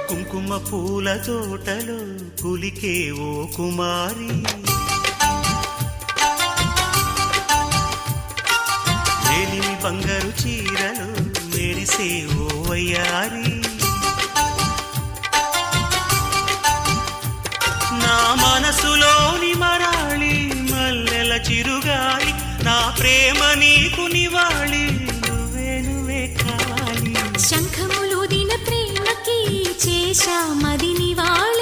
కుంకుమ పూల తోటలో కులికే ఓ కుమారి, వేలిమి బంగారు చీరలు మెరిసే ఓ వయ్యారి, నా మనసులోని మరాళి మల్లెల చిరుగాలి, నా ప్రేమ నీకు నివాళి, నువ్వే నువ్వే కావాలి. శంఖములు దిన ప్రేమకి చేశా మది నివాళి.